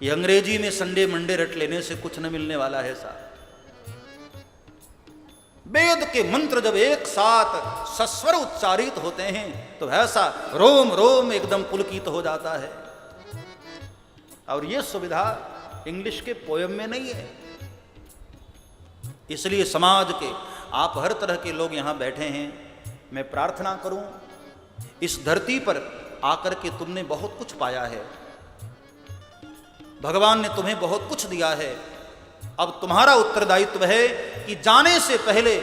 ये अंग्रेजी में संडे मंडे रट लेने से कुछ न मिलने वाला है साहब। वेद के मंत्र जब एक साथ सस्वर उच्चारित होते हैं तो ऐसा रोम रोम एकदम पुलकित हो जाता है। और ये सुविधा इंग्लिश के पोयम में नहीं है। इसलिए समाज के आप हर तरह के लोग यहां बैठे हैं, मैं प्रार्थना करूं इस धरती पर आकर के तुमने बहुत कुछ पाया है, भगवान ने तुम्हें बहुत कुछ दिया है। अब तुम्हारा उत्तरदायित्व है कि जाने से पहले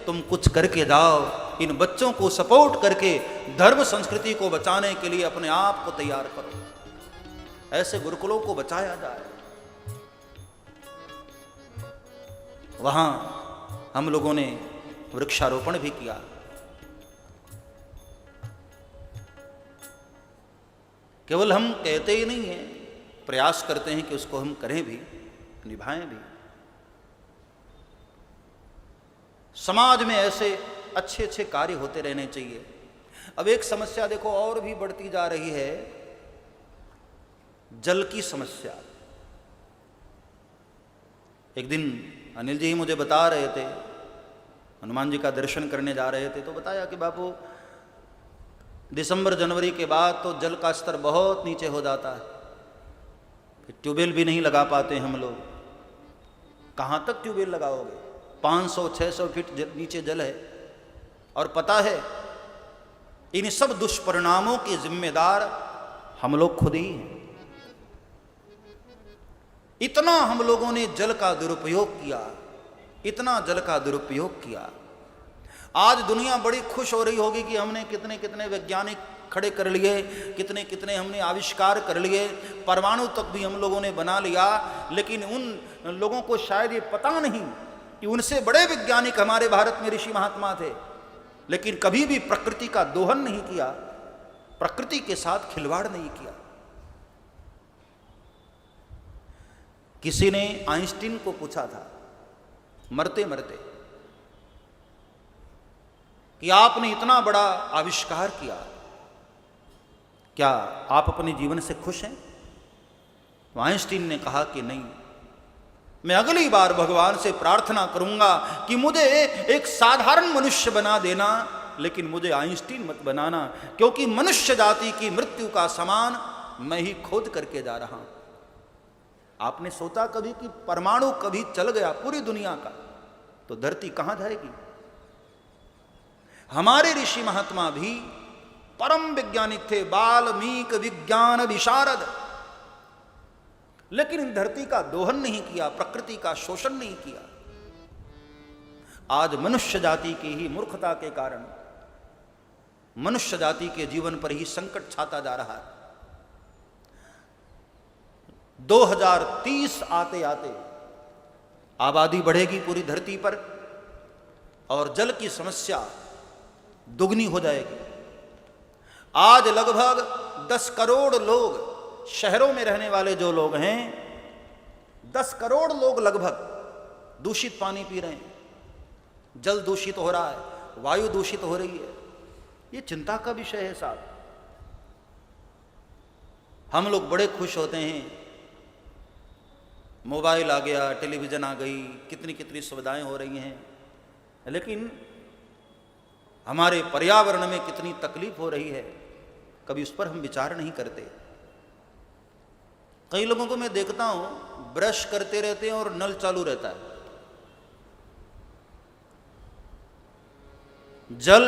तुम कुछ करके जाओ, इन बच्चों को सपोर्ट करके धर्म संस्कृति को बचाने के लिए अपने आप को तैयार करो, ऐसे गुरुकुलों को बचाया जाए। वहां हम लोगों ने वृक्षारोपण भी किया। केवल हम कहते ही नहीं हैं, प्रयास करते हैं कि उसको हम करें भी, निभाएं भी। समाज में ऐसे अच्छे अच्छे कार्य होते रहने चाहिए। अब एक समस्या देखो और भी बढ़ती जा रही है, जल की समस्या। एक दिन अनिल जी मुझे बता रहे थे, हनुमान जी का दर्शन करने जा रहे थे, तो बताया कि बापू दिसंबर जनवरी के बाद तो जल का स्तर बहुत नीचे हो जाता है, फिर ट्यूबवेल भी नहीं लगा पाते हम लोग। कहाँ तक ट्यूबवेल लगाओगे? 500-600 फीट नीचे जल है। और पता है इन सब दुष्परिणामों के जिम्मेदार हम लोग खुद ही हैं। इतना हम लोगों ने जल का दुरुपयोग किया, इतना जल का दुरुपयोग किया। आज दुनिया बड़ी खुश हो रही होगी कि हमने कितने कितने वैज्ञानिक खड़े कर लिए, कितने कितने हमने आविष्कार कर लिए, परमाणु तक भी हम लोगों ने बना लिया। लेकिन उन लोगों को शायद ये पता नहीं कि उनसे बड़े वैज्ञानिक हमारे भारत में ऋषि महात्मा थे, लेकिन कभी भी प्रकृति का दोहन नहीं किया, प्रकृति के साथ खिलवाड़ नहीं किया। किसी ने आइंस्टीन को पूछा था मरते मरते कि आपने इतना बड़ा आविष्कार किया, क्या आप अपने जीवन से खुश हैं? तो आइंस्टीन ने कहा कि नहीं, मैं अगली बार भगवान से प्रार्थना करूंगा कि मुझे एक साधारण मनुष्य बना देना, लेकिन मुझे आइंस्टीन मत बनाना, क्योंकि मनुष्य जाति की मृत्यु का सामान मैं ही खोद करके जा रहा हूं। आपने सोचा कभी कि परमाणु कभी चल गया पूरी दुनिया का तो धरती कहां जाएगी? हमारे ऋषि महात्मा भी परम वैज्ञानिक थे, वाल्मीकि विज्ञान विशारद, लेकिन इन धरती का दोहन नहीं किया, प्रकृति का शोषण नहीं किया। आज मनुष्य जाति की ही मूर्खता के कारण मनुष्य जाति के जीवन पर ही संकट छाता जा रहा है। 2030 आते आते आबादी बढ़ेगी पूरी धरती पर और जल की समस्या दुगनी हो जाएगी। आज लगभग 10 करोड़ लोग, शहरों में रहने वाले जो लोग हैं, 10 करोड़ लोग लगभग दूषित पानी पी रहे हैं, जल दूषित हो रहा है, वायु दूषित हो रही है। ये चिंता का विषय है साहब। हम लोग बड़े खुश होते हैं, मोबाइल आ गया, टेलीविजन आ गई, कितनी कितनी सुविधाएं हो रही हैं, लेकिन हमारे पर्यावरण में कितनी तकलीफ हो रही है, कभी उस पर हम विचार नहीं करते। कई लोगों को मैं देखता हूं ब्रश करते रहते हैं और नल चालू रहता है। जल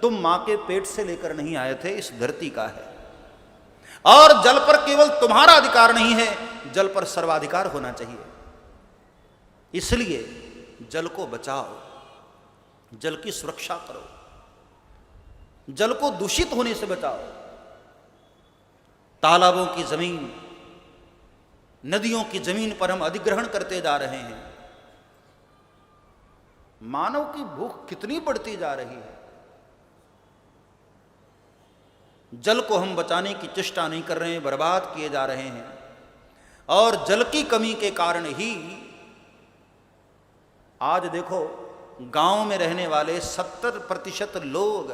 तुम मां के पेट से लेकर नहीं आए थे, इस धरती का है, और जल पर केवल तुम्हारा अधिकार नहीं है, जल पर सर्वाधिकार होना चाहिए। इसलिए जल को बचाओ, जल की सुरक्षा करो, जल को दूषित होने से बचाओ। तालाबों की जमीन, नदियों की जमीन पर हम अधिग्रहण करते जा रहे हैं। मानव की भूख कितनी बढ़ती जा रही है। जल को हम बचाने की चेष्टा नहीं कर रहे हैं, बर्बाद किए जा रहे हैं। और जल की कमी के कारण ही आज देखो गांव में रहने वाले 70% लोग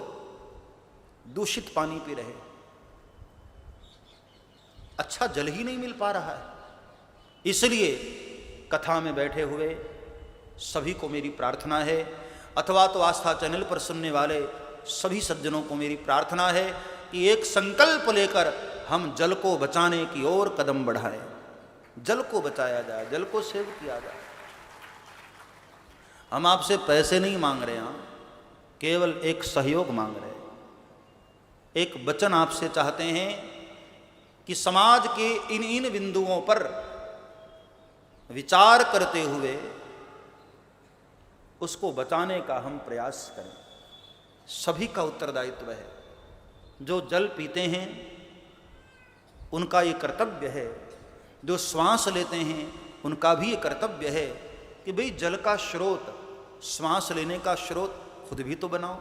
दूषित पानी पी रहे हैं। अच्छा जल ही नहीं मिल पा रहा है। इसलिए कथा में बैठे हुए सभी को मेरी प्रार्थना है, अथवा तो आस्था चैनल पर सुनने वाले सभी सज्जनों को मेरी प्रार्थना है कि एक संकल्प लेकर हम जल को बचाने की ओर कदम बढ़ाएं। जल को बचाया जाए, जल को सेव किया जाए। हम आपसे पैसे नहीं मांग रहे हैं, केवल एक सहयोग मांग रहे हैं। एक वचन आपसे चाहते हैं कि समाज के इन इन बिंदुओं पर विचार करते हुए उसको बचाने का हम प्रयास करें। सभी का उत्तरदायित्व है। जो जल पीते हैं उनका ये कर्तव्य है, जो श्वास लेते हैं उनका भी ये कर्तव्य है कि भाई जल का स्रोत, श्वास लेने का स्रोत खुद भी तो बनाओ।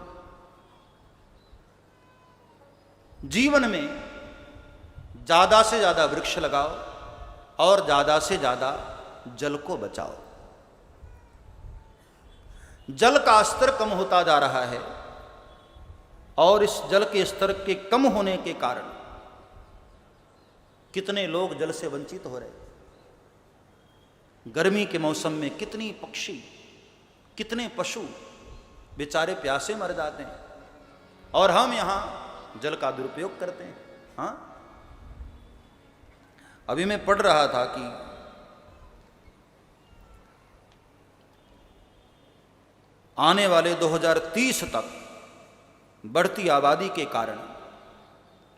जीवन में ज़्यादा से ज़्यादा वृक्ष लगाओ और ज़्यादा से ज़्यादा जल को बचाओ। जल का स्तर कम होता जा रहा है और इस जल के स्तर के कम होने के कारण कितने लोग जल से वंचित हो रहे। गर्मी के मौसम में कितनी पक्षी, कितने पशु बेचारे प्यासे मर जाते हैं और हम यहां जल का दुरुपयोग करते हैं। हाँ, अभी मैं पढ़ रहा था कि आने वाले 2030 तक बढ़ती आबादी के कारण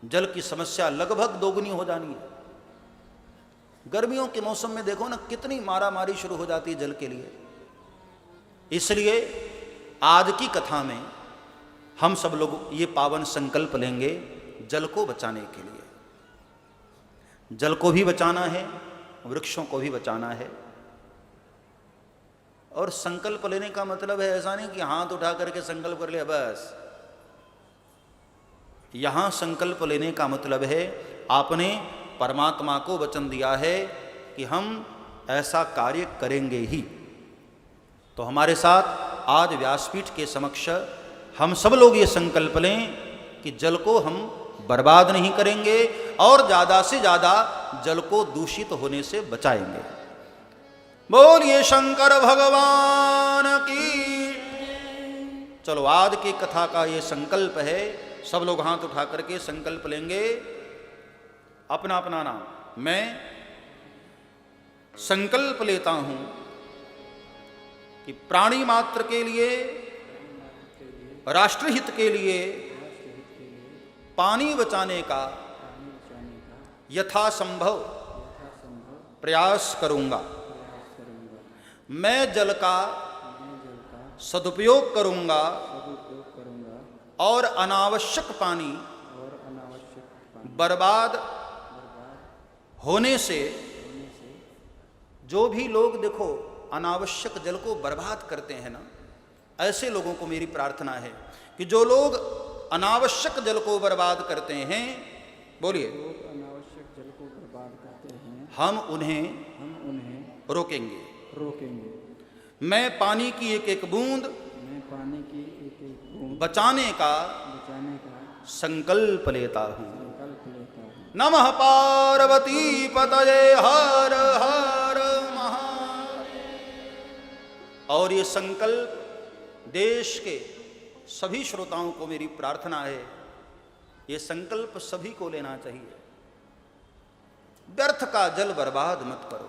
जल की समस्या लगभग दोगुनी हो जानी है। गर्मियों के मौसम में देखो ना कितनी मारामारी शुरू हो जाती है जल के लिए। इसलिए आज की कथा में हम सब लोग ये पावन संकल्प लेंगे जल को बचाने के लिए। जल को भी बचाना है, वृक्षों को भी बचाना है। और संकल्प लेने का मतलब है ऐसा नहीं कि हाथ उठा करके संकल्प कर लिया बस। यहां संकल्प लेने का मतलब है आपने परमात्मा को वचन दिया है कि हम ऐसा कार्य करेंगे ही। तो हमारे साथ आज व्यासपीठ के समक्ष हम सब लोग ये संकल्प लें कि जल को हम बर्बाद नहीं करेंगे और ज़्यादा से ज़्यादा जल को दूषित होने से बचाएंगे। बोलिए शंकर भगवान की। चलो आज की कथा का ये संकल्प है। सब लोग हाथ उठा करके संकल्प लेंगे अपना अपना नाम। मैं संकल्प लेता हूं कि प्राणी मात्र के लिए, राष्ट्रहित के लिए पानी बचाने का यथासंभव प्रयास करूंगा। मैं जल का सदुपयोग करूंगा और अनावश्यक पानी बर्बाद होने से, जो भी लोग देखो अनावश्यक जल को बर्बाद करते हैं ना, ऐसे लोगों को मेरी प्रार्थना है कि जो लोग अनावश्यक जल को बर्बाद करते हैं, बोलिए, अनावश्यक जल को बर्बाद करते हैं, हम उन्हें रोकेंगे। मैं पानी की एक एक बूंद बचाने का संकल्प लेता हूं। नमः पार्वती पतये हर हर महादेव। और ये संकल्प देश के सभी श्रोताओं को मेरी प्रार्थना है, ये संकल्प सभी को लेना चाहिए। व्यर्थ का जल बर्बाद मत करो।